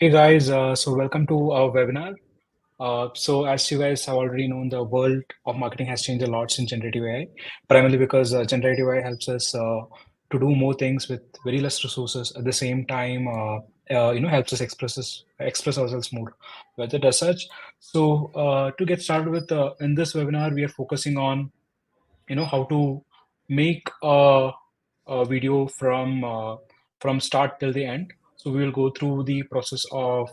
Hey guys, so welcome to our webinar. So as you guys have already known, the world of marketing has changed a lot since generative AI, primarily because generative AI helps us to do more things with very less resources. At the same time, helps us express ourselves more with it as such. So to get started with, in this webinar, we are focusing on how to make a video from start till the end. So we will go through the process of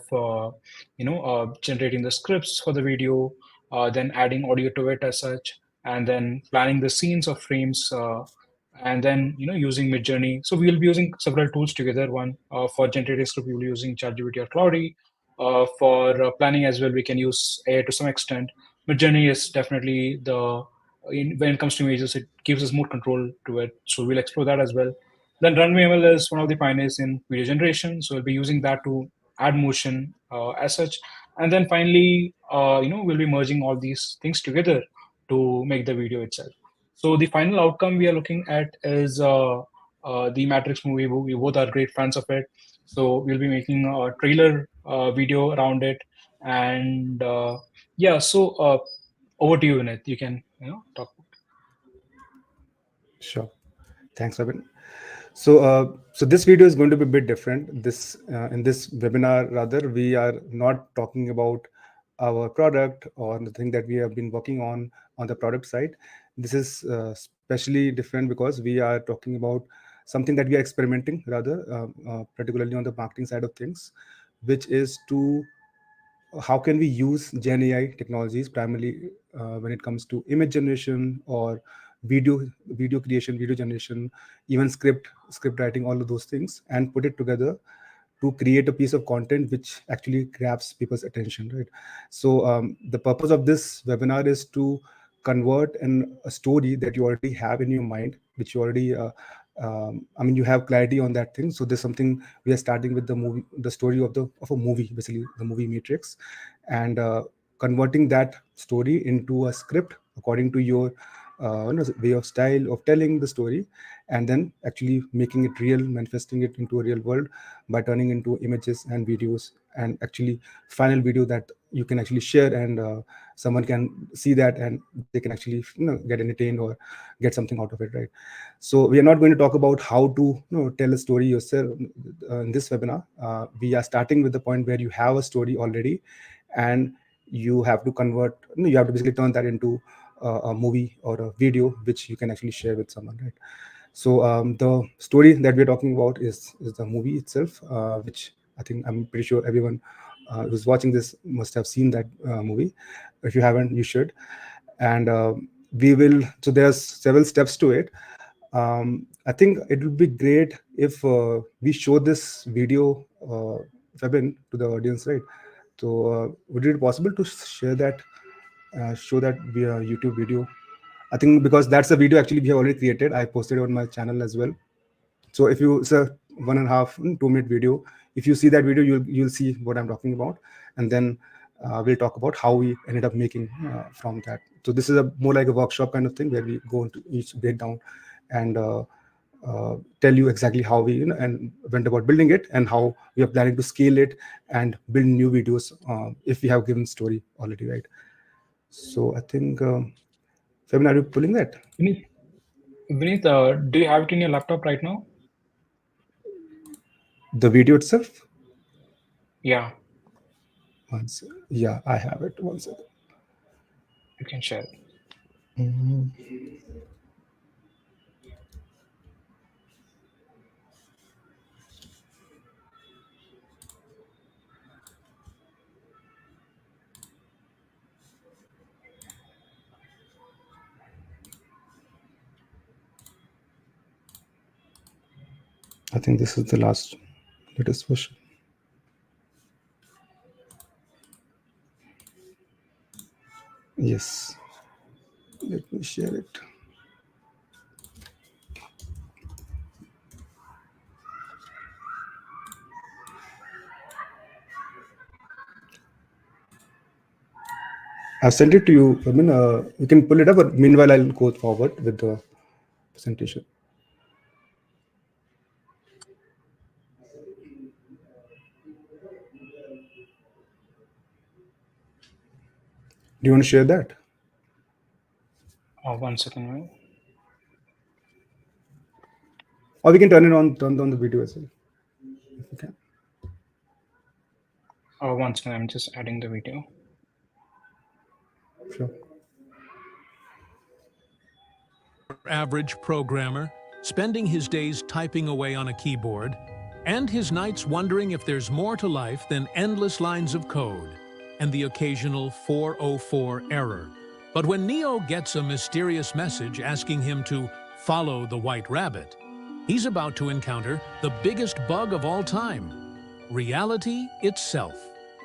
generating the scripts for the video, then adding audio to it as such, and then planning the scenes of frames, and then using Midjourney. So we will be using several tools together. One for generating script, we will be using ChatGPT or Claude. For planning as well, we can use AI to some extent. Midjourney is definitely when it comes to images, it gives us more control to it. So we'll explore that as well. Then Runway ML is one of the pioneers in video generation. So we'll be using that to add motion as such. And then finally, we'll be merging all these things together to make the video itself. So the final outcome we are looking at is the Matrix movie. We both are great fans of it. So we'll be making a trailer video around it. And over to you, Vinith. You can talk. Sure. Thanks, Robin. So this video is going to be a bit different. In this webinar, rather, we are not talking about our product or the thing that we have been working on the product side. This is especially different because we are talking about something that we are experimenting, rather, particularly on the marketing side of things, which is to how can we use Gen AI technologies primarily when it comes to image generation or video creation, video generation, even script writing, all of those things, and put it together to create a piece of content which actually grabs people's attention, right? So the purpose of this webinar is to convert a story that you already have in your mind, which you already you have clarity on that thing. So there's something we are starting with the story of a movie, basically the movie Matrix, and converting that story into a script according to your way of style of telling the story, and then actually making it real, manifesting it into a real world by turning into images and videos, and actually final video that you can actually share, and someone can see that and they can actually get entertained or get something out of it, right? So we are not going to talk about how to tell a story yourself in this webinar. We are starting with the point where you have a story already, and you have to you have to basically turn that into a movie or a video which you can actually share with someone, right? So the story that we're talking about is the movie itself, which I'm pretty sure everyone who's watching this must have seen that movie. If you haven't, you should. And we will. So there's several steps to it. I think it would be great if we show this video, Fabin, to the audience, right? So would it be possible to share that, show that via YouTube video? I think because that's a video actually we have already created. I posted it on my channel as well. So if you, it's a 1.5 2-minute video. If you see that video, you'll see what I'm talking about, and then we'll talk about how we ended up making from that. So this is a more like a workshop kind of thing where we go into each breakdown and tell you exactly how we and went about building it, and how we are planning to scale it and build new videos if we have given story already, right? So I think Fabian, are you pulling that? Vinith, do you have it in your laptop right now? The video itself? Yeah. Yeah, I have it. One second. You can share it. I think this is the latest version. Yes. Let me share it. I've sent it to you. You can pull it up, but meanwhile, I'll go forward with the presentation. Do you want to share that? One second, right? Or we can turn it on, turn on the video as well. Okay, One second, I'm just adding the video. sure. Your average programmer, spending his days typing away on a keyboard, and his nights wondering if there's more to life than endless lines of code and the occasional 404 error. But when Neo gets a mysterious message asking him to follow the white rabbit, he's about to encounter the biggest bug of all time: reality itself.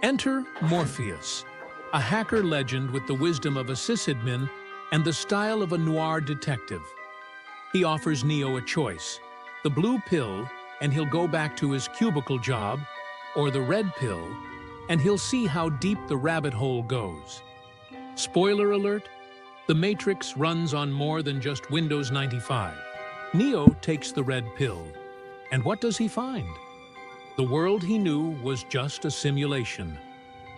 Enter Morpheus, a hacker legend with the wisdom of a sysadmin and the style of a noir detective. He offers Neo a choice: the blue pill, and he'll go back to his cubicle job, or the red pill, and he'll see how deep the rabbit hole goes. Spoiler alert: the Matrix runs on more than just Windows 95. Neo takes the red pill, and what does he find? The world he knew was just a simulation,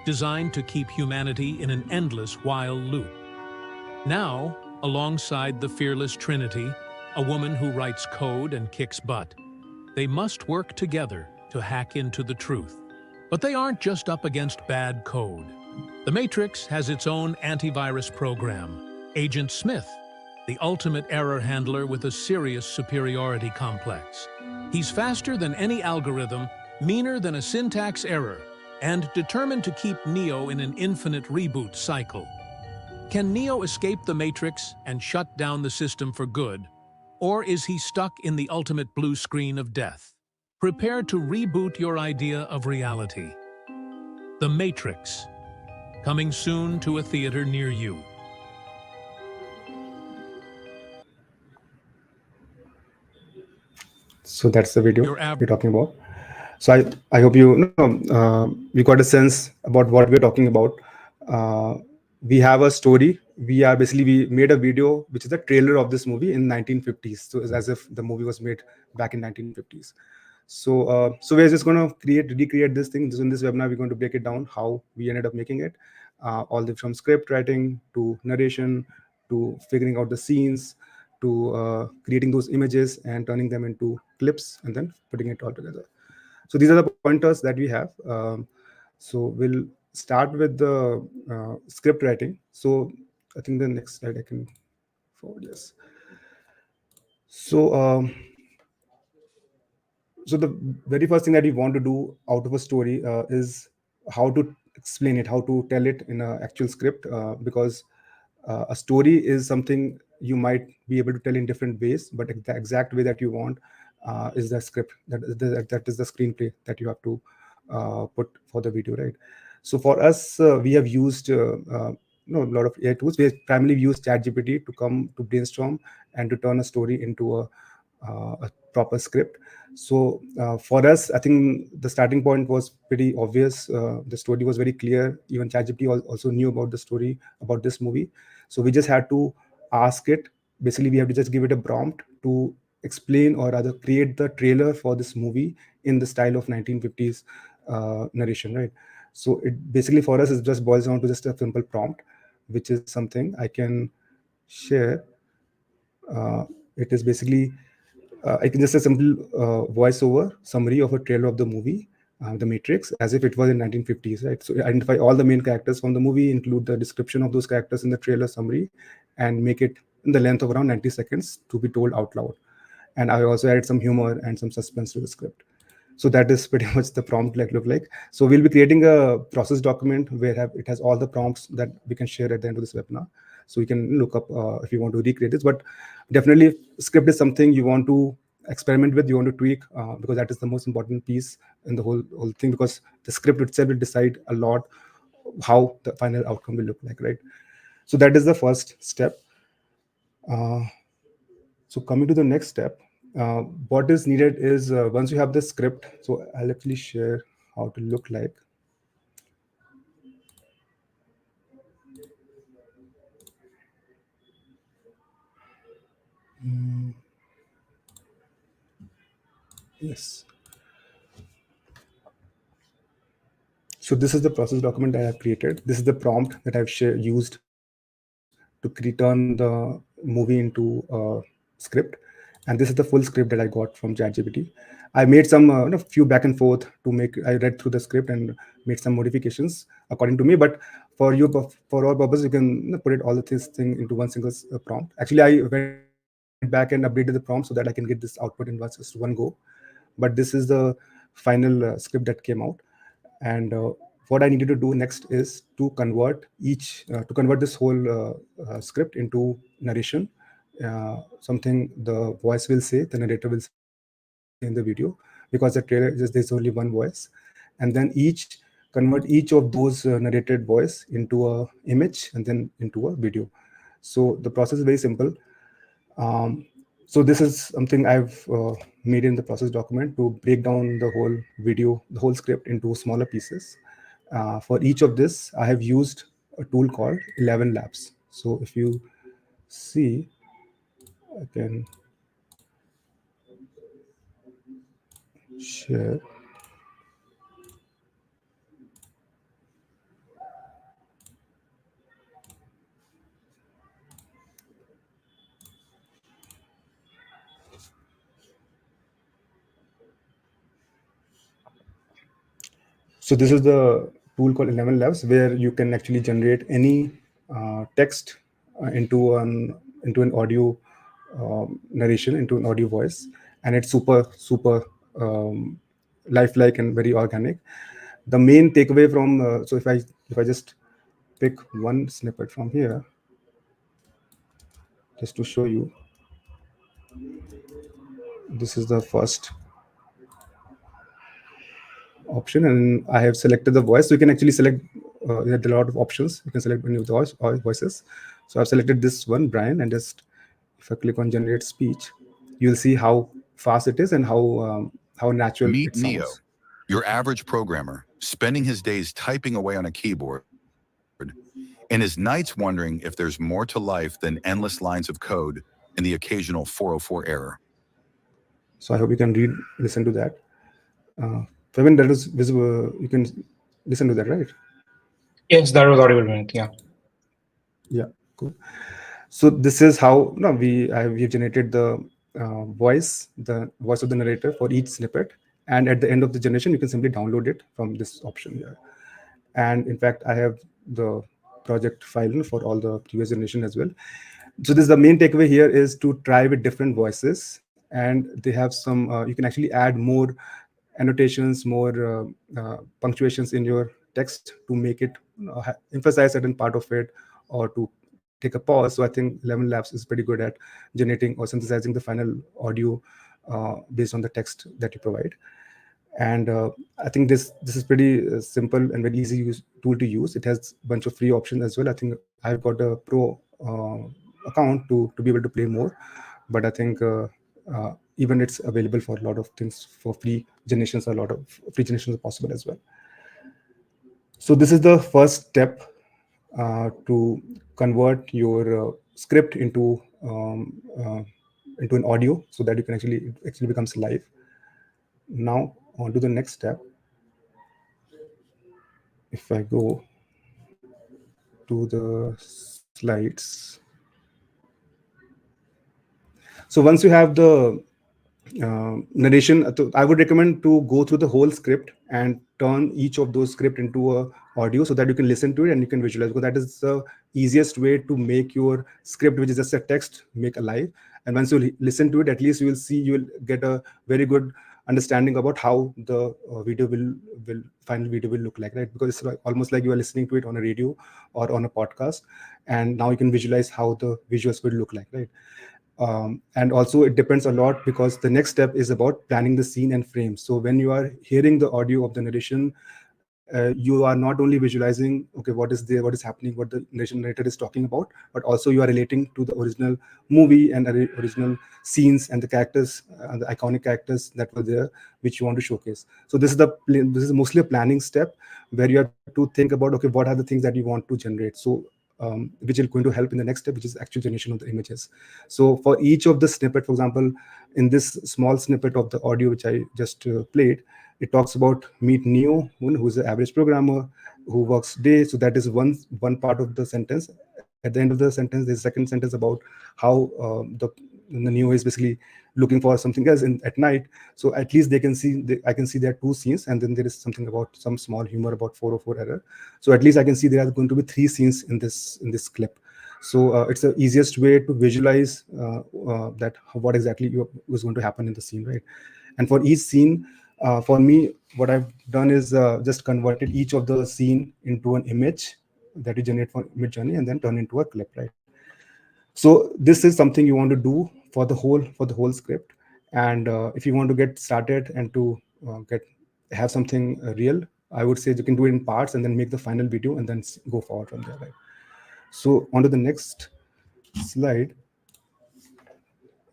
designed to keep humanity in an endless wild loop. Now, alongside the fearless Trinity, a woman who writes code and kicks butt, they must work together to hack into the truth. But they aren't just up against bad code. The Matrix has its own antivirus program, Agent Smith, the ultimate error handler with a serious superiority complex. He's faster than any algorithm, meaner than a syntax error, and determined to keep Neo in an infinite reboot cycle. Can Neo escape the Matrix and shut down the system for good? Or is he stuck in the ultimate blue screen of death? Prepare to reboot your idea of reality. The Matrix, coming soon to a theater near you. So that's the video Your we're average talking about. So I hope you know you got a sense about what we're talking about. Uh, we have a story. We made a video which is a trailer of this movie in 1950s. So it's as if the movie was made back in 1950s. So we're just going to recreate this thing. So in this webinar, we're going to break it down how we ended up making it, all the from script writing to narration to figuring out the scenes to creating those images and turning them into clips and then putting it all together. So these are the pointers that we have. So we'll start with the script writing. So I think the next slide I can forward. Yes. So so the very first thing that we want to do out of a story is how to explain it, how to tell it in an actual script, because a story is something you might be able to tell in different ways, but the exact way that you want is the script. That is the screenplay that you have to put for the video, right? So for us, we have used a lot of AI tools. We have primarily used ChatGPT to come to brainstorm and to turn a story into a proper script. So for us, I think the starting point was pretty obvious. The story was very clear. Even ChatGPT also knew about the story about this movie. So we just had to ask it. Basically, we have to just give it a prompt to explain or rather create the trailer for this movie in the style of 1950s narration, right? So it basically for us it just boils down to just a simple prompt, which is something I can share. It is basically I can just a simple voiceover summary of a trailer of the movie, The Matrix, as if it was in 1950s, right? So identify all the main characters from the movie, include the description of those characters in the trailer summary, and make it in the length of around 90 seconds to be told out loud. And I also added some humor and some suspense to the script. So that is pretty much the prompt like look like. So we'll be creating a process document where it has all the prompts that we can share at the end of this webinar. So you can look up if you want to recreate this. But definitely, script is something you want to experiment with, you want to tweak, because that is the most important piece in the whole thing. Because the script itself will decide a lot how the final outcome will look like, right? So that is the first step. Uh, so coming to the next step, what is needed is once you have the script. So I'll actually share how to look like. Yes. So this is the process document that I have created. This is the prompt that I've used to turn the movie into a script. And this is the full script that I got from ChatGPT. I made some few back and forth to make. I read through the script and made some modifications according to me. But for our purpose, you can put it all of this thing into one single prompt. Actually, I went back and updated the prompt so that I can get this output in just one go. But this is the final script that came out. And what I needed to do next is to convert this whole script into narration, something the voice will say, the narrator will say in the video, because the trailer there's only one voice. And then convert each of those narrated voice into a image and then into a video. So the process is very simple. um, so this is something I've made in the process document to break down the whole video, the whole script into smaller pieces. For each of this, I have used a tool called 11 Labs. So if you see, I can share. So this is the tool called 11 Labs, where you can actually generate any text into an audio narration, into an audio voice, and it's super um, lifelike and very organic. The main takeaway from so if I just pick one snippet from here, just to show you, this is the first option, and I have selected the voice. So you can actually select. There are a lot of options. You can select any of the voices. So I've selected this one, Brian, and just if I click on generate speech, you'll see how fast it is and how natural Meet it Neo, sounds. your average programmer, spending his days typing away on a keyboard, and his nights wondering if there's more to life than endless lines of code and the occasional 404 error. So I hope you can listen to that. Kevin, that is visible. You can listen to that, right? Yes, that was audible, Vinit. Yeah. Yeah, cool. So this is how we've generated the voice of the narrator for each snippet, and at the end of the generation, you can simply download it from this option here. And in fact, I have the project file for all the previous generation as well. So this, the main takeaway here is to try with different voices, and they have some. You can actually add more annotations, more punctuations in your text to make it emphasize certain part of it, or to take a pause. So I think 11 Labs is pretty good at generating or synthesizing the final audio based on the text that you provide. And I think this is pretty simple and very easy tool to use. It has a bunch of free options as well. I think I've got a pro account to be able to play more, but I think even it's available for a lot of things for free generations. A lot of free generations are possible as well. So this is the first step to convert your script into an audio, so that you can actually becomes live. Now on to the next step. If I go to the slides, so once you have the narration, I would recommend to go through the whole script and turn each of those script into a audio, so that you can listen to it and you can visualize, because that is the easiest way to make your script, which is just a text, make alive. And once you listen to it, at least you will get a very good understanding about how the final video will look like, right? Because it's almost like you are listening to it on a radio or on a podcast, and now you can visualize how the visuals will look like, right? And also it depends a lot, because the next step is about planning the scene and frames. So when you are hearing the audio of the narration, you are not only visualizing, okay, what is there, what is happening, what the narrator is talking about, but also you are relating to the original movie and the original scenes and the characters, and the iconic characters that were there, which you want to showcase. So this is mostly a planning step, where you have to think about, okay, what are the things that you want to generate. So which is going to help in the next step, which is actual generation of the images. So for each of the snippet, for example, in this small snippet of the audio which I just played, It talks about meet Neo, who's an average programmer who works day. So that is one part of the sentence. At the end of the sentence, there's a second sentence about how the Neo is basically looking for something else at night. So at least they can see, I can see there are two scenes, and then there is something about some small humor about 404 error. So at least I can see there are going to be three scenes in this clip. So it's the easiest way to visualize that what exactly was going to happen in the scene, right? And for each scene, for me, what I've done is just converted each of the scene into an image that you generate from Midjourney and then turn into a clip, right? So this is something you want to do for the whole script. And if you want to get started and to get have something real, I would say you can do it in parts and then make the final video and then go forward from there, right? So on to the next slide.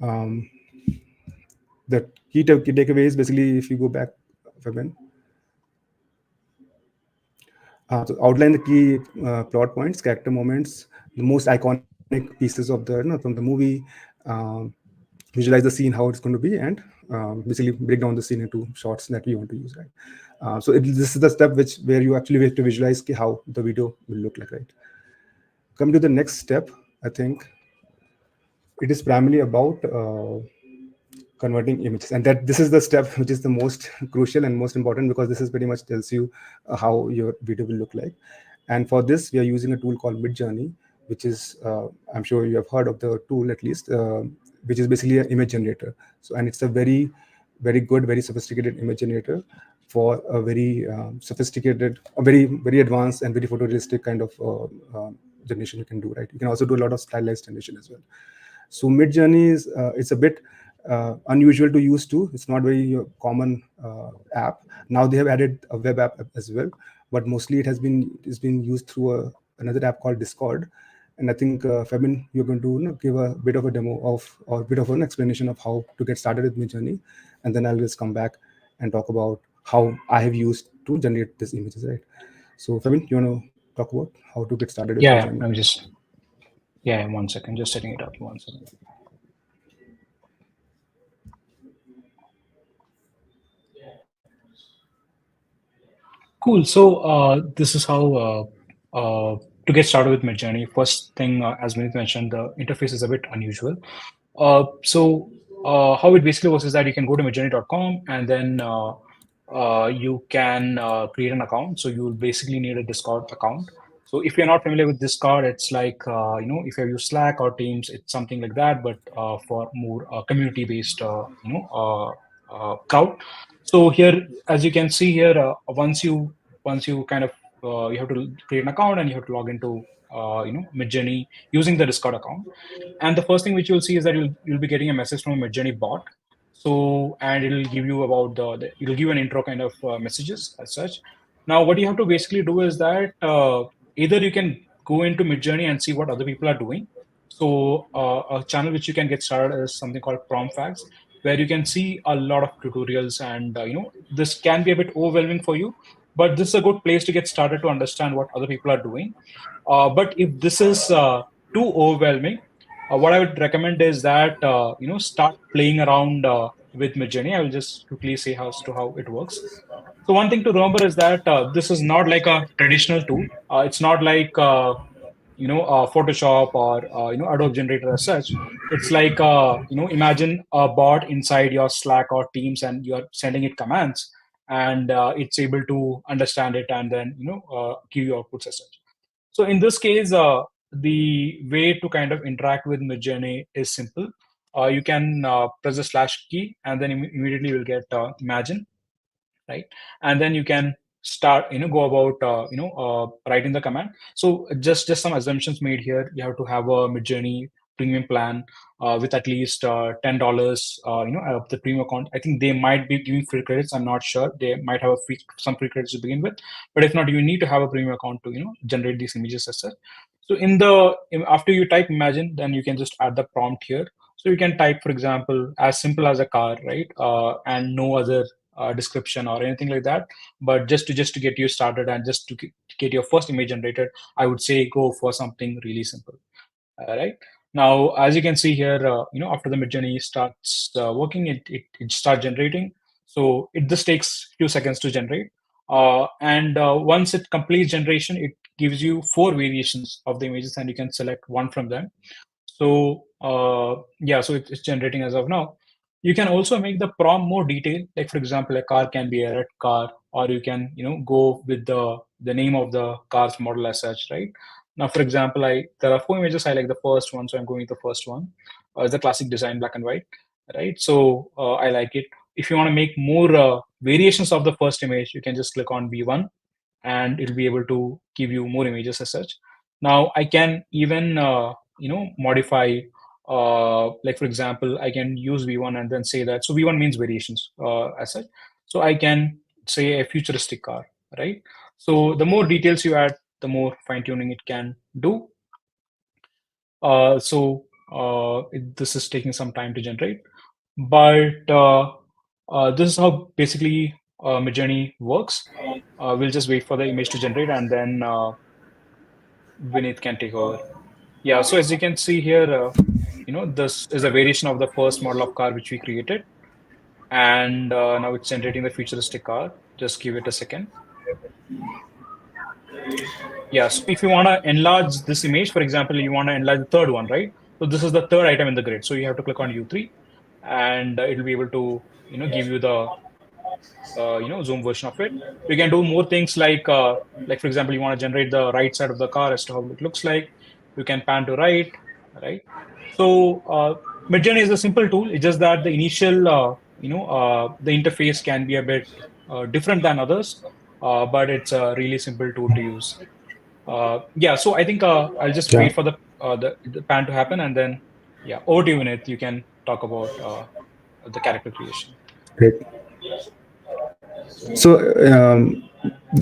Um, the key takeaway is basically, if you go back, Fabian, so outline the key plot points, character moments, the most iconic pieces of the from the movie. Um, Visualize the scene, how it's going to be, and basically break down the scene into shots that we want to use, right? This is the step where you actually have to visualize how the video will look like, right? Come to the next step. I think it is primarily about converting images, and that this is the step which is the most crucial and most important, because this is pretty much tells you how your video will look like. And for this, we are using a tool called Midjourney, which is I'm sure you have heard of the tool at least, which is basically an image generator. So, and it's a very very good, very sophisticated image generator for a very sophisticated, a very advanced and very photorealistic kind of generation you can do, right? You can also do a lot of stylized generation as well. So Midjourney is it's a bit unusual to use too. It's not very common app. Now they have added a web app as well, but mostly it's been used through another app called Discord. And I think Fabian, you're going to give a bit of a demo of, or a bit of an explanation of how to get started with Midjourney, and then I'll just come back and talk about how I have used to generate these images, right? So Fabian, you want to talk about how to get started with Yeah, Midjourney? I'm just, yeah, 1 second, just setting it up. 1 second. Cool. So this is how to get started with Midjourney. First thing, as Vinith mentioned, the interface is a bit unusual. How it basically works is that you can go to midjourney.com, and then you can create an account. So you will basically need a Discord account. So if you're not familiar with Discord, it's like if you use Slack or Teams, it's something like that, but for more community-based crowd. So here, as you can see here, once you kind of you have to create an account and you have to log into Midjourney using the Discord account. And the first thing which you'll see is that you'll be getting a message from a Midjourney bot. So, and it'll give you about it'll give you an intro kind of messages as such. Now, what you have to basically do is that either you can go into Midjourney and see what other people are doing. So, a channel which you can get started is something called Prompt Facts, where you can see a lot of tutorials, and this can be a bit overwhelming for you, but this is a good place to get started to understand what other people are doing. But if this is too overwhelming, what I would recommend is that start playing around with Midjourney. I will just quickly say how it works. So one thing to remember is that this is not like a traditional tool. It's not like Photoshop or Adobe Generator as such. It's like imagine a bot inside your Slack or Teams, and you are sending it commands, and it's able to understand it and then give you outputs as such. So in this case, the way to kind of interact with Midjourney is simple. You can press the slash key, and then immediately you'll get Imagine, right? And then you can start, go about, writing the command. So just some assumptions made here. You have to have a Midjourney premium plan with at least $10, of the premium account. I think they might be giving free credits. I'm not sure. They might have some free credits to begin with, but if not, you need to have a premium account to generate these images as such. So after you type Imagine, then you can just add the prompt here. So you can type, for example, as simple as a car, right? And no other description or anything like that. But just to get you started and just to get your first image generated, I would say go for something really simple. Right now, as you can see here, after the Midjourney starts working, it starts generating. So it just takes few seconds to generate. And once it completes generation, it gives you four variations of the images, and you can select one from them. So yeah, so it's generating as of now. You can also make the prompt more detailed. Like for example, a car can be a red car, or you can go with the name of the car's model as such, right? Now, for example, I there are four images. I like the first one, so I'm going with the first one. It's the classic design, black and white, right? So I like it. If you want to make more variations of the first image, you can just click on V1, and it'll be able to give you more images as such. Now I can even modify, like for example, I can use V1 and then say that. So V1 means variations as such. So I can say a futuristic car, right? So the more details you add, the more fine tuning it can do. This is taking some time to generate, but this is how basically Midjourney works. We'll just wait for the image to generate, and then Vinith can take over. Yeah, so as you can see here, this is a variation of the first model of car which we created, and now it's generating the futuristic car. Just give it a second. Yeah, so if you want to enlarge this image, for example, you want to enlarge the third one, right? So this is the third item in the grid. So you have to click on U3, and it'll be able to, give you the, zoom version of it. You can do more things like for example, you want to generate the right side of the car as to how it looks like. You can pan to right, right? So Midjourney is a simple tool. It's just that the initial, the interface can be a bit different than others, but it's a really simple tool to use. Yeah, so I think I'll just wait Yeah, for the pan to happen, and then yeah, over to you, Vinith. You can talk about the character creation. great. So,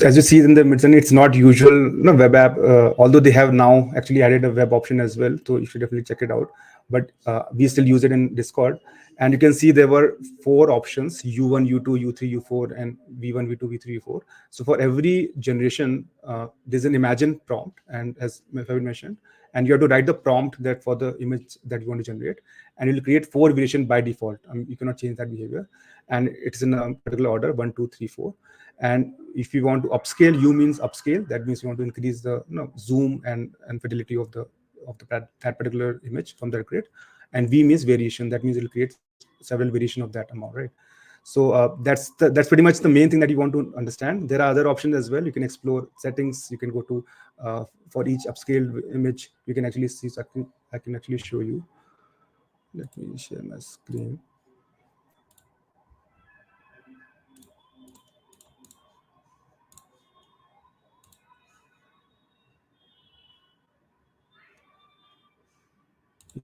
as you see in the Midjourney, it's not usual, web app. Although they have now actually added a web option as well, so you should definitely check it out. But we still use it in Discord, and you can see there were four options: U1, U2, U3, U4, and V1, V2, V3, V4. So for every generation, there's an imagine prompt, and as Fabian mentioned, and you have to write the prompt that for the image that you want to generate, and it will create four variation by default. You cannot change that behavior, and it's in a particular order: 1, 2, 3, 4. And if you want to upscale, U means upscale. That means you want to increase the zoom and fidelity of that particular image from the grid. And V means variation. That means it will create several variation of that amount, right? So that's pretty much the main thing that you want to understand. There are other options as well. You can explore settings. You can go to for each upscaled image. You can actually see. So I can actually show you. Let me share my screen.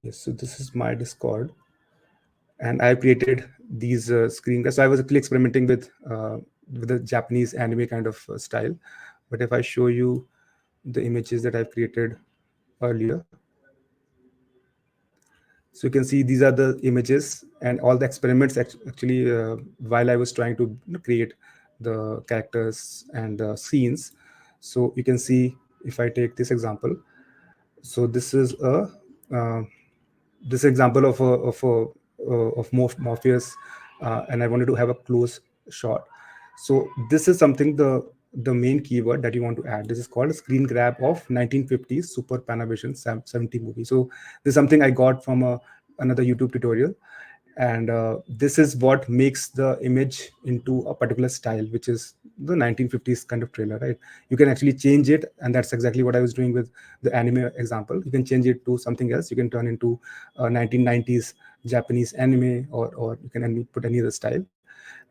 Yes, so this is my Discord, and I created these screen casts. So I was actually experimenting with the Japanese anime kind of style. But if I show you the images that I've created earlier, so you can see these are the images and all the experiments actually while I was trying to create the characters and the scenes. So you can see if I take this example. So this is a this example of Morpheus, and I wanted to have a close shot. So this is something the main keyword that you want to add. This is called a screen grab of 1950s Super Panavision 70 movie. So this is something I got from another YouTube tutorial, and this is what makes the image into a particular style, which is the 1950s kind of trailer, right? You can actually change it, and that's exactly what I was doing with the anime example. You can change it to something else. You can turn into 1990s Japanese anime, or you can put any other style.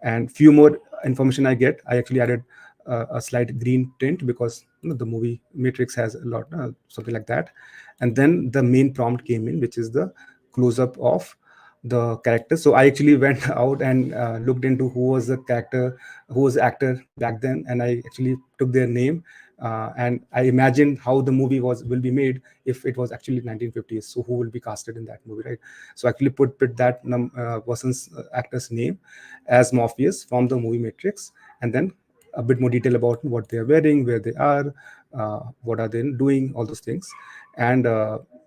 And few more information I get, I actually added a slight green tint because the movie Matrix has a lot, something like that. And then the main prompt came in, which is the close-up of the character. So I actually went out and looked into who was the character, who was the actor back then, and I actually took their name, and I imagined how the movie will be made if it was actually 1950s. So who will be casted in that movie, right? So I actually put that person's actor's name as Morpheus from the movie Matrix, and then a bit more detail about what they are wearing, where they are, what are they doing, all those things. And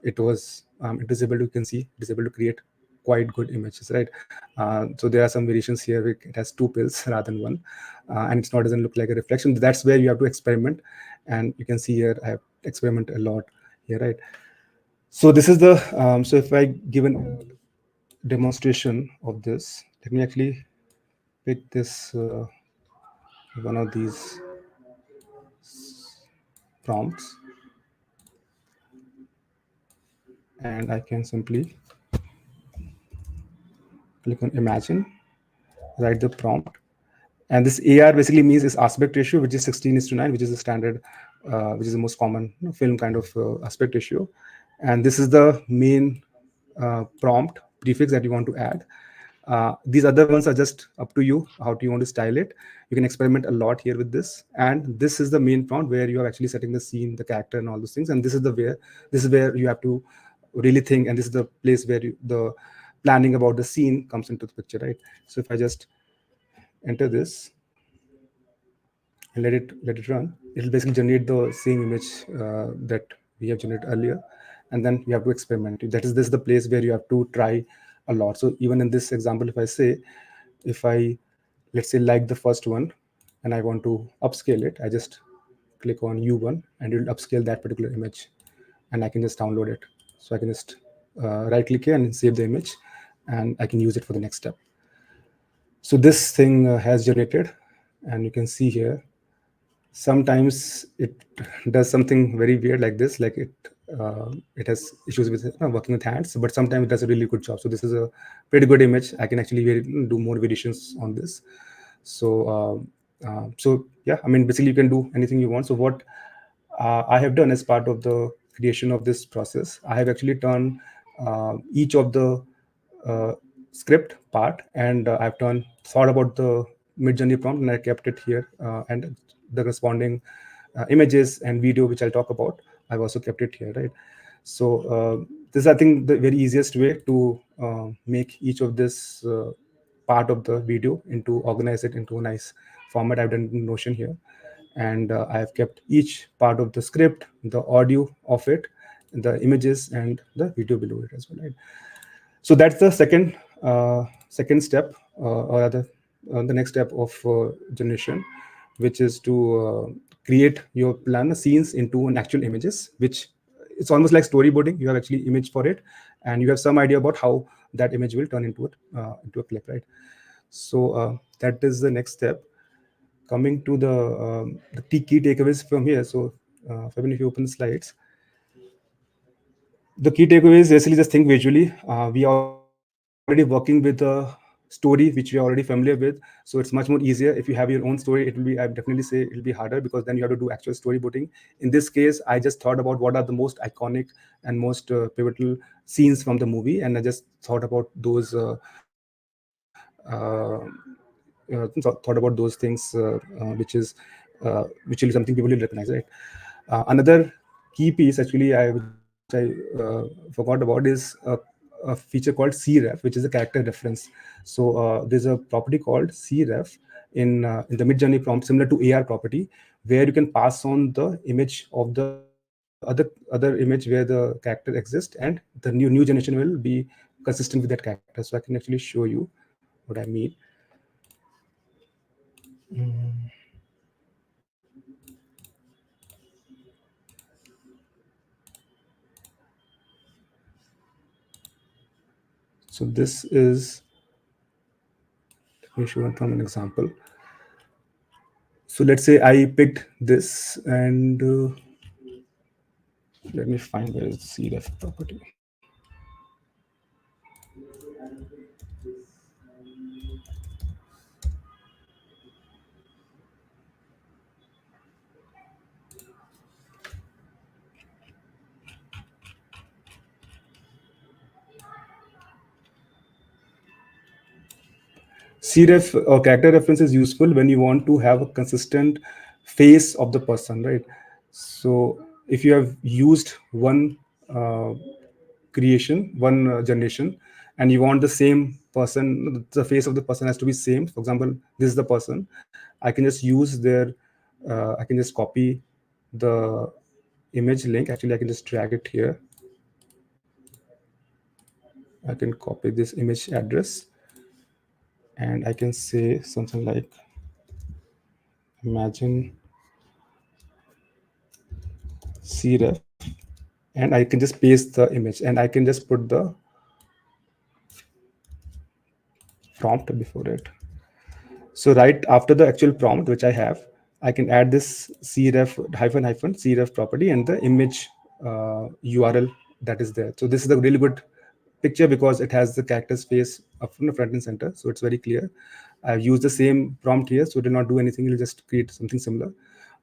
it was able to, you can see, it is able to create quite good images, right? So there are some variations here. It has two pills rather than one, and it's not doesn't look like a reflection. That's where you have to experiment, and you can see here I have experimented a lot here, right? So this is the so if I give a demonstration of this, let me actually pick this one of these prompts, and I can simply click on imagine, write the prompt, and this AR basically means is aspect ratio, which is 16:9, which is the standard, which is the most common film kind of aspect ratio. And this is the main prompt prefix that you want to add. These other ones are just up to you, how do you want to style it. You can experiment a lot here with this, and this is the main prompt where you are actually setting the scene, the character, and all those things. And this is where you have to really think, and this is the place where the planning about the scene comes into the picture, right? So if I just enter this and let it run, it'll basically generate the same image that we have generated earlier, and then you have to experiment. This is the place where you have to try a lot. So even in this example, if I let's say like the first one and I want to upscale it, I just click on U1 and it will upscale that particular image, and I can just download it. So I can just right click here and save the image, and I can use it for the next step. So this thing has generated, and you can see here sometimes it does something very weird like this, like it has issues with working with hands, but sometimes it does a really good job. So this is a pretty good image. I can actually do more variations on this. So yeah, I mean, basically you can do anything you want. So what I have done as part of the creation of this process, I have actually turned each of the uh, script part, and I've thought about the Midjourney prompt, and I kept it here, and the corresponding images and video, which I'll talk about, I've also kept it here, right? So this is, I think, the very easiest way to make each of this part of the video organize it into a nice format. I've done in Notion here, and I have kept each part of the script, the audio of it, the images, and the video below it as well, right? So that's the second step, or rather the next step of generation, which is to create your plan scenes into an actual images, which it's almost like storyboarding. You have actually image for it, and you have some idea about how that image will turn into a clip, right? So that is the next step. Coming to the key takeaways from here. So Fabian, if you open the slides, the key takeaway is basically just think visually. We are already working with a story which we are already familiar with, so it's much more easier. If you have your own story, it will be, I definitely say it will be harder, because then you have to do actual storyboarding. In this case, I just thought about what are the most iconic and most pivotal scenes from the movie, and I just thought about those thought about those things, which is something people will recognize, right? Another key piece, actually, which I forgot about, is a feature called cref, which is a character reference. So there's a property called cref in the Midjourney prompt, similar to AR property, where you can pass on the image of the other image where the character exists, and the new generation will be consistent with that character. So I can actually show you what I mean. So this is, let me show it from an example. So let's say I picked this, and let me find where is the cref property. Cref or character reference is useful when you want to have a consistent face of the person, right? So if you have used one one generation, and you want the same person, the face of the person has to be same. For example, this is the person. I can just use I can just copy the image link. Actually, I can just drag it here, I can copy this image address and I can say something like imagine cref, and I can just paste the image and I can just put the prompt before it. So right after the actual prompt, which I have, I can add this cref hyphen hyphen cref property and the image URL that is there. So this is a really good picture because it has the character's face up from the front and center. So it's very clear. I've used the same prompt here, so it will not do anything. It'll just create something similar.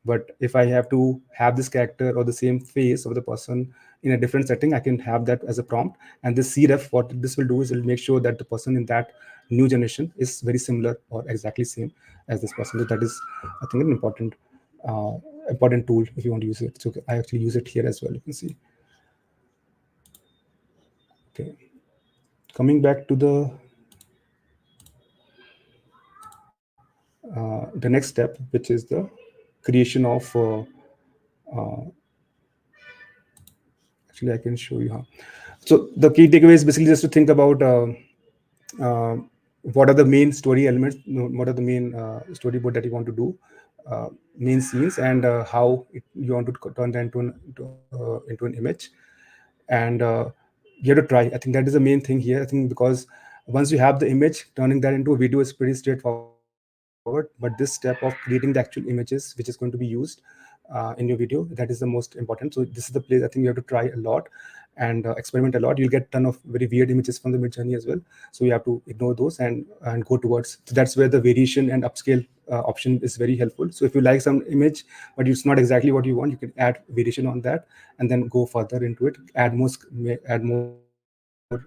But if I have to have this character or the same face of the person in a different setting, I can have that as a prompt. And this cref, what this will do is it'll make sure that the person in that new generation is very similar or exactly same as this person. So that is, I think, an uh, important tool if you want to use it. So I actually use it here as well. You can see. Okay. Coming back to the next step, which is the creation of actually I can show you how. So the key takeaway is basically just to think about uh, what are the main story elements, what are the main storyboard that you want to do, main scenes, and how you want to turn that into an image. And you have to try. I think that is the main thing here. I think because once you have the image, turning that into a video is pretty straightforward. But this step of creating the actual images, which is going to be used in your video, that is the most important. So this is the place I think you have to try a lot and experiment a lot. You'll get a ton of very weird images from the Midjourney as well. So you have to ignore those and go towards. So that's where the variation and upscale option is very helpful. So if you like some image but it's not exactly what you want, you can add variation on that and then go further into it. Add more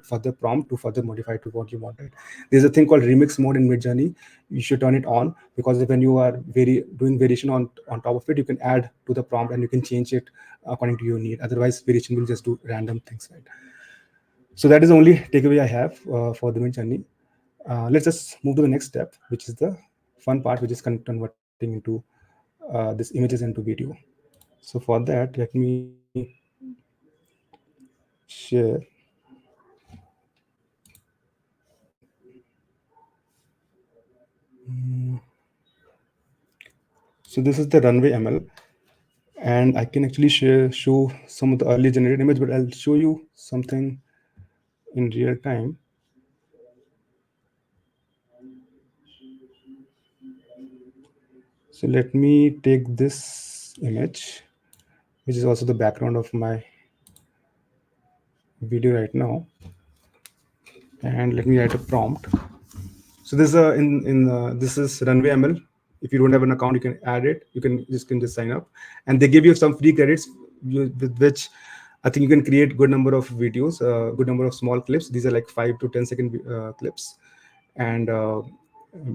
further prompt to further modify to what you wanted. There's a thing called remix mode in Midjourney. You should turn it on, because when you are doing variation on top of it, you can add to the prompt and you can change it according to your need. Otherwise, variation will just do random things, right? So that is the only takeaway I have for the Midjourney. Let's just move to the next step, which is the fun part, which is converting into this images into video. So for that, let me share. So this is the Runway ML, and I can actually show some of the early generated image, but I'll show you something in real time. So let me take this image, which is also the background of my video right now, and let me write a prompt. So this this is Runway ML. If you don't have an account, you can add it. You can just sign up, and they give you some free credits with which I think you can create good number of videos, good number of small clips. These are like 5 to 10 second clips, and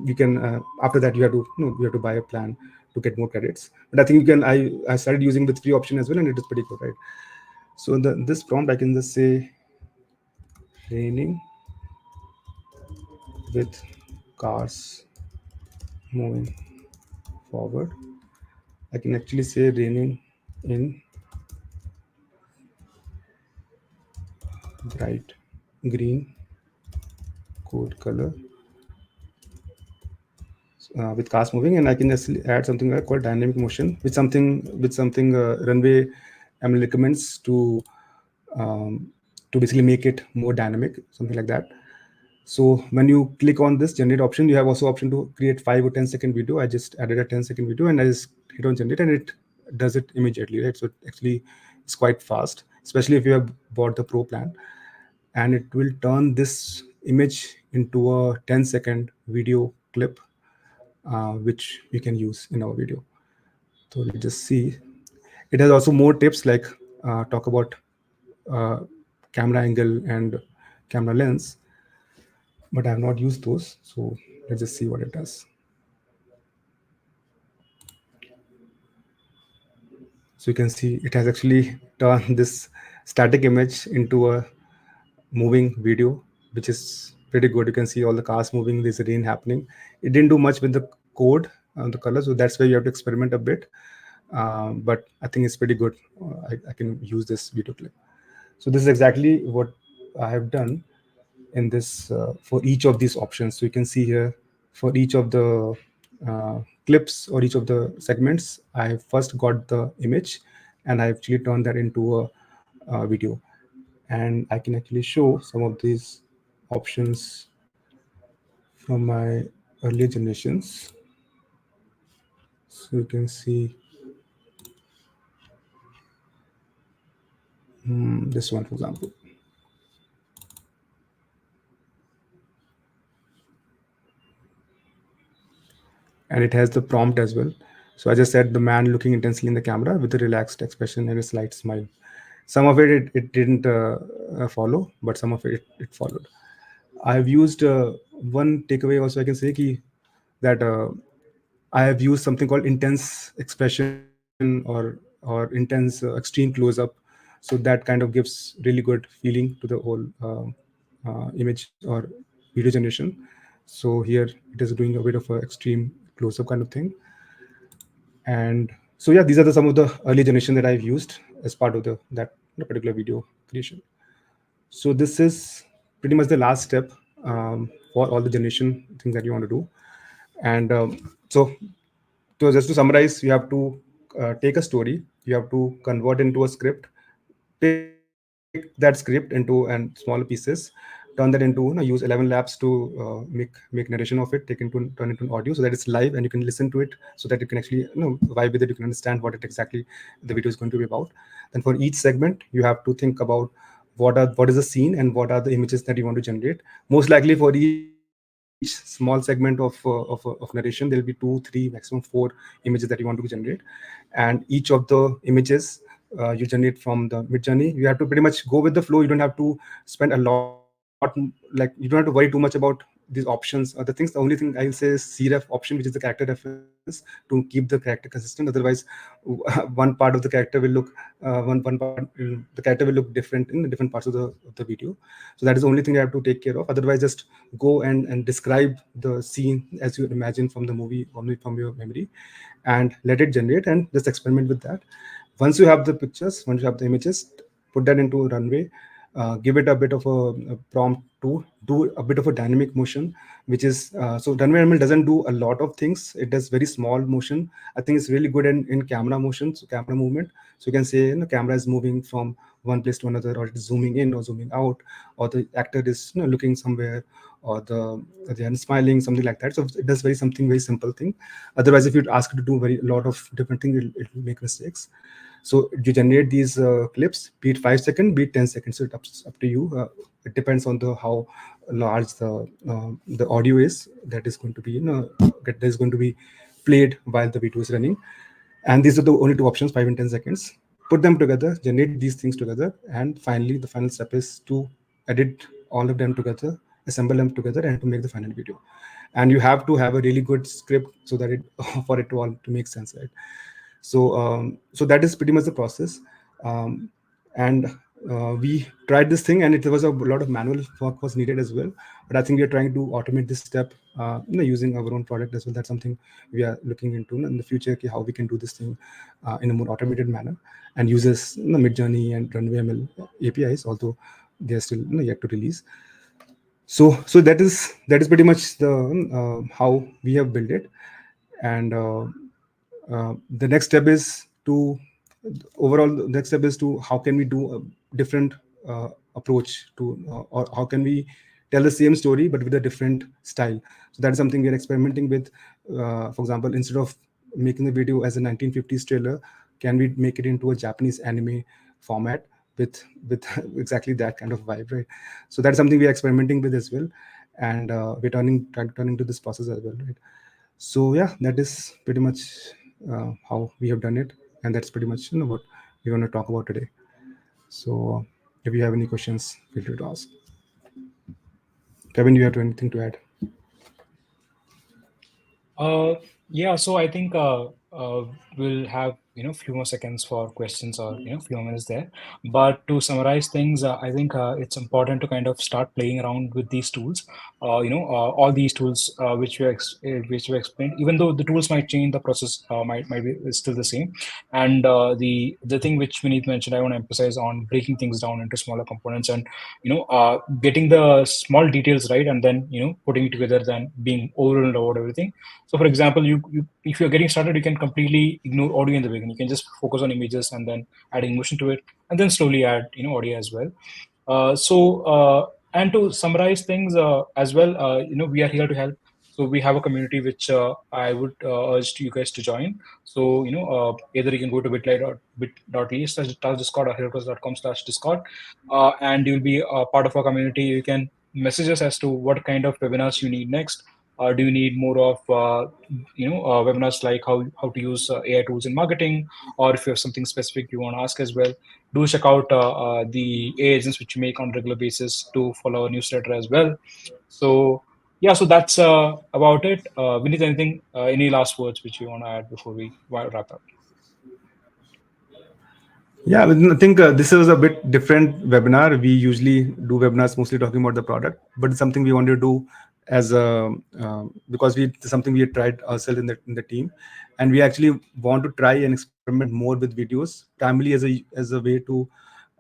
you can after that you have to buy a plan to get more credits. But I think you can. I started using the free option as well, and it is pretty good, right? So in this prompt, I can just say raining with cars moving forward. I can actually say raining in bright green code color with cars moving, and I can just add something called dynamic motion with something Runway ML recommends to basically make it more dynamic, something like that. So when you click on this generate option, you have also option to create 5 or 10 second video. I just added a 10 second video and I just hit on generate and it does it immediately, right? So actually it's quite fast, especially if you have bought the pro plan, and it will turn this image into a 10 second video clip, which we can use in our video. So let's just see. It has also more tips like talk about uh, camera angle and camera lens, but I have not used those. So let's just see what it does. So you can see it has actually turned this static image into a moving video, which is pretty good. You can see all the cars moving, there's rain happening. It didn't do much with the code and the color, so that's why you have to experiment a bit. But I think it's pretty good. I can use this video clip. So this is exactly what I have done. in this for each of these options. So you can see here for each of the clips or each of the segments, I first got the image and I actually turned that into a video. And I can actually show some of these options from my earlier generations. So you can see this one, for example. And it has the prompt as well. So I just said the man looking intensely in the camera with a relaxed expression and a slight smile. Some of it didn't follow, but some of it followed. I've used one takeaway also I can say that I have used something called intense expression or intense extreme close up. So that kind of gives really good feeling to the whole image or video generation. So here it is doing a bit of a extreme close up kind of thing. And so yeah, these are some of the early generation that I've used as part of that particular video creation. So this is pretty much the last step for all the generation things that you want to do. And so just to summarize, you have to take a story, you have to convert into a script, take that script into and smaller pieces, turn that into, use 11 labs to make narration of it, turn it into an audio so that it's live and you can listen to it, so that you can actually vibe with it, you can understand what it exactly the video is going to be about. Then for each segment, you have to think about what is the scene and what are the images that you want to generate. Most likely for each small segment of narration, there'll be 2, 3, maximum 4 images that you want to generate, and each of the images you generate from the Midjourney. You have to pretty much go with the flow. You don't have to spend a lot, like you don't have to worry too much about these options or the things. The only thing I'll say is CREF option, which is the character reference, to keep the character consistent. Otherwise, one part of the character will look the character will look different in the different parts of the video. So that is the only thing you have to take care of. Otherwise, just go and describe the scene as you imagine from the movie, from your memory, and let it generate and just experiment with that. Once you have the pictures, once you have the images, put that into Runway, give it a bit of a prompt to do a bit of a dynamic motion, which is so Runway ML doesn't do a lot of things. It does very small motion. I think it's really good in camera motion, so camera movement. So you can say camera is moving from one place to another, or it is zooming in or zooming out, or the actor is looking somewhere, or they are smiling, something like that. So it does something very simple thing. Otherwise, if you ask it to do a lot of different things, it will make mistakes. So you generate these clips, be it 5 seconds, be it 10 seconds. So it's up to you. It depends on the how large the audio is that is going to be that is going to be played while the video is running. And these are the only two options, 5 and 10 seconds. Put them together, generate these things together, and finally the final step is to edit all of them together, assemble them together, and to make the final video. And you have to have a really good script so that it for it to all to make sense, right? So that is pretty much the process. And we tried this thing, and it was a lot of manual work was needed as well. But I think we are trying to automate this step, using our own product as well. That's something we are looking into in the future, how we can do this thing in a more automated manner and uses Midjourney and Runway ML APIs, although they are still yet to release. So that is pretty much the how we have built it. And the next step is to overall the next step is to how can we do a different approach to or how can we tell the same story but with a different style. So that is something we are experimenting with. For example, instead of making the video as a 1950s trailer, can we make it into a Japanese anime format with exactly that kind of vibe, right? So that's something we are experimenting with as well, and we're turning to this process as well, right? So yeah, that is pretty much how we have done it, and that's pretty much what we're going to talk about today. So if you have any questions, feel free to ask. Kevin, you have anything to add? Uh, yeah, so I think uh, we'll have few more seconds for questions, or few more minutes there. But to summarize things, I think it's important to kind of start playing around with these tools. All these tools which we explained, even though the tools might change, the process might be is still the same. And the thing which Vineet mentioned, I want to emphasize on breaking things down into smaller components, and getting the small details right, and then putting it together than being overwhelmed about everything. So, for example, if you're getting started, you can completely ignore audio in the beginning. You can just focus on images and then adding motion to it, and then slowly add audio as well. And to summarize things as well, we are here to help. So we have a community which I would urge you guys to join. So either you can go to bit.ly/discord or heroes.com/discord, and you'll be a part of our community. You can message us as to what kind of webinars you need next. Do you need more of webinars like how to use AI tools in marketing, or if you have something specific you want to ask as well, do check out the AI agents which we make on a regular basis. To follow our newsletter as well. So yeah, so that's about it. We need anything, any last words which you want to add before we wrap up? Yeah, I think this was a bit different webinar. We usually do webinars mostly talking about the product, but it's something we want to do as a because it's something we had tried ourselves in the team, and we actually want to try and experiment more with videos, primarily as a way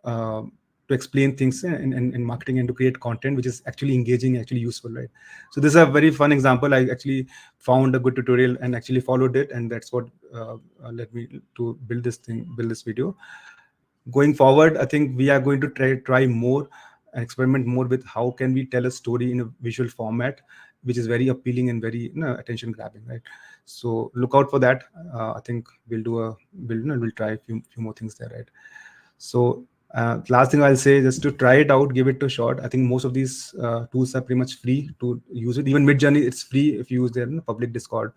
uh, to explain things in marketing and to create content which is actually engaging, actually useful, right? So this is a very fun example. I actually found a good tutorial and actually followed it, and that's what led me to build this video. Going forward, I think we are going to try more and experiment more with how can we tell a story in a visual format which is very appealing and very attention grabbing, right? So look out for that. I think we'll try a few more things there, right? So last thing I'll say, just to try it out, give it a shot. I think most of these tools are pretty much free to use it. Even Midjourney, it's free if you use their public Discord,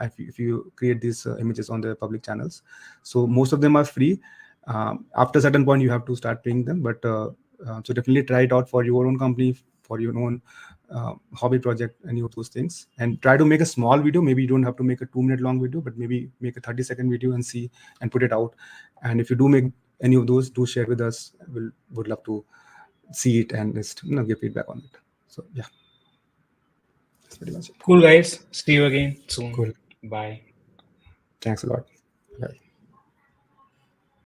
if you create these images on their public channels. So most of them are free. After a certain point, you have to start paying them. But so definitely try it out for your own company, for your own hobby project, any of those things. And try to make a small video. Maybe you don't have to make a 2-minute long video, but maybe make a 30-second video and see and put it out. And if you do make any of those, do share with us. Would love to see it and just give feedback on it. So yeah, that's pretty much it. Cool, guys. See you again soon. Cool. Bye. Thanks a lot. Bye.